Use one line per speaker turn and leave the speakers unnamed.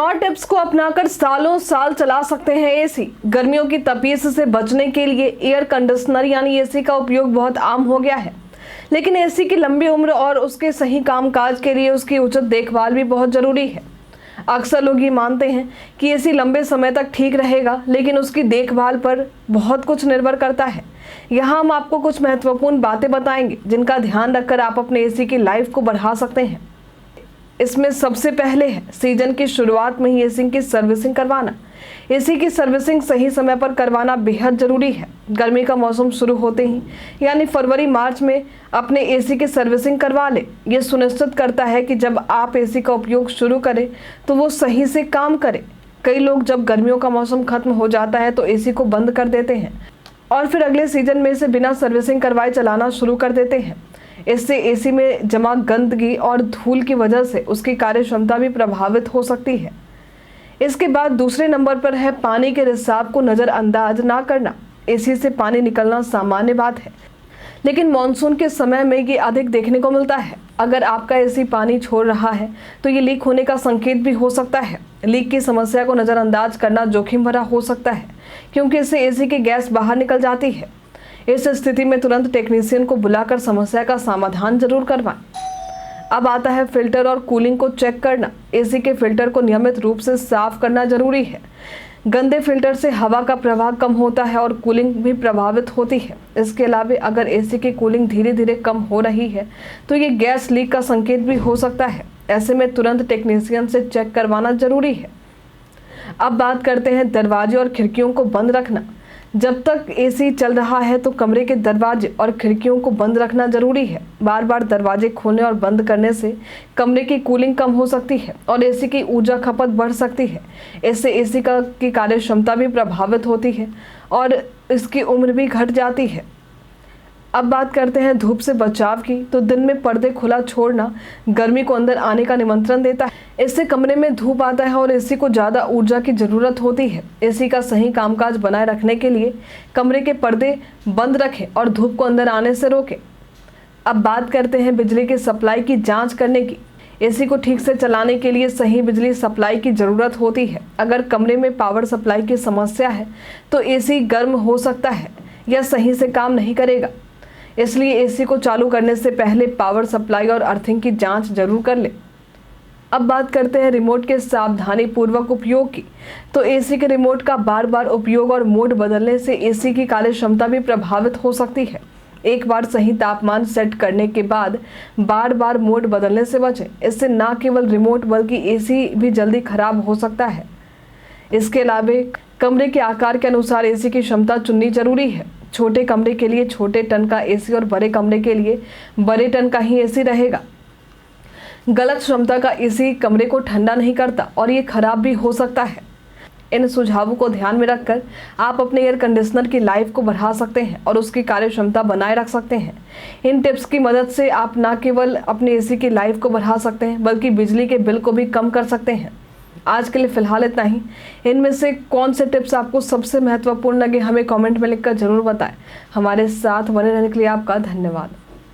9 tips को अपनाकर सालों साल चला सकते हैं एसी। गर्मियों की तपीस से बचने के लिए एयर कंडीशनर यानी एसी का उपयोग बहुत आम हो गया है, लेकिन एसी की लंबी उम्र और उसके सही कामकाज के लिए उसकी उचित देखभाल भी बहुत जरूरी है। अक्सर लोग ये मानते हैं कि एसी लंबे समय तक ठीक रहेगा, लेकिन उसकी देखभाल पर बहुत कुछ निर्भर करता है। यहाँ हम आपको कुछ महत्वपूर्ण बातें बताएंगे जिनका ध्यान रखकर आप अपने एसी की लाइफ को बढ़ा सकते हैं। इसमें सबसे पहले है सीजन की शुरुआत में ही एसी की सर्विसिंग करवाना। एसी की सर्विसिंग सही समय पर करवाना बेहद जरूरी है। गर्मी का मौसम शुरू होते ही यानी फरवरी मार्च में अपने एसी की सर्विसिंग करवा लें। यह सुनिश्चित करता है कि जब आप एसी का उपयोग शुरू करें तो वो सही से काम करे। कई लोग जब गर्मियों का मौसम खत्म हो जाता है तो एसी को बंद कर देते हैं और फिर अगले सीजन में इसे बिना सर्विसिंग करवाए चलाना शुरू कर देते हैं। इससे एसी में जमा गंदगी और धूल की वजह से उसकी कार्य क्षमता भी प्रभावित हो सकती है। इसके बाद दूसरे नंबर पर है पानी के रिसाव को नज़रअंदाज ना करना। एसी से पानी निकलना सामान्य बात है, लेकिन मानसून के समय में ये अधिक देखने को मिलता है। अगर आपका एसी पानी छोड़ रहा है तो ये लीक होने का संकेत भी हो सकता है। लीक की समस्या को नज़रअंदाज करना जोखिम भरा हो सकता है, क्योंकि इससे एसी की गैस बाहर निकल जाती है। इस स्थिति में तुरंत टेक्नीशियन को बुलाकर समस्या का समाधान जरूर करवाएं। अब आता है फिल्टर और कूलिंग को चेक करना। एसी के फिल्टर को नियमित रूप से साफ करना जरूरी है। गंदे फिल्टर से हवा का प्रवाह कम होता है और कूलिंग भी प्रभावित होती है। इसके अलावा अगर एसी की कूलिंग धीरे धीरे कम हो रही है तो ये गैस लीक का संकेत भी हो सकता है। ऐसे में तुरंत टेक्नीशियन से चेक करवाना जरूरी है। अब बात करते हैं दरवाजे और खिड़कियों को बंद रखना। जब तक एसी चल रहा है तो कमरे के दरवाजे और खिड़कियों को बंद रखना जरूरी है। बार बार दरवाजे खोलने और बंद करने से कमरे की कूलिंग कम हो सकती है और एसी की ऊर्जा खपत बढ़ सकती है। इससे एसी की कार्य क्षमता भी प्रभावित होती है और इसकी उम्र भी घट जाती है। अब बात करते हैं धूप से बचाव की। तो दिन में पर्दे खुला छोड़ना गर्मी को अंदर आने का निमंत्रण देता है। इससे कमरे में धूप आता है और एसी को ज़्यादा ऊर्जा की ज़रूरत होती है। एसी का सही कामकाज बनाए रखने के लिए कमरे के पर्दे बंद रखें और धूप को अंदर आने से रोकें। अब बात करते हैं बिजली की सप्लाई की जाँच करने की। एसी को ठीक से चलाने के लिए सही बिजली सप्लाई की ज़रूरत होती है। अगर कमरे में पावर सप्लाई की समस्या है तो एसी गर्म हो सकता है या सही से काम नहीं करेगा। इसलिए एसी को चालू करने से पहले पावर सप्लाई और अर्थिंग की जांच जरूर कर लें। अब बात करते हैं रिमोट के सावधानी पूर्वक उपयोग की। तो एसी के रिमोट का बार बार उपयोग और मोड बदलने से एसी की कार्य क्षमता भी प्रभावित हो सकती है। एक बार सही तापमान सेट करने के बाद बार बार मोड बदलने से बचें। इससे न केवल रिमोट बल्कि एसी भी जल्दी खराब हो सकता है। इसके अलावा कमरे के आकार के अनुसार एसी की क्षमता चुननी जरूरी है। छोटे कमरे के लिए छोटे टन का एसी और बड़े कमरे के लिए बड़े टन का ही एसी रहेगा। गलत क्षमता का एसी कमरे को ठंडा नहीं करता और ये खराब भी हो सकता है। इन सुझावों को ध्यान में रखकर आप अपने एयर कंडीशनर की लाइफ को बढ़ा सकते हैं और उसकी कार्य क्षमता बनाए रख सकते हैं। इन टिप्स की मदद से आप न केवल अपने एसी की लाइफ को बढ़ा सकते हैं बल्कि बिजली के बिल को भी कम कर सकते हैं। आज के लिए फिलहाल इतना ही। इनमें से कौन से टिप्स आपको सबसे महत्वपूर्ण लगे हमें कमेंट में लिखकर जरूर बताएं। हमारे साथ बने रहने के लिए आपका धन्यवाद।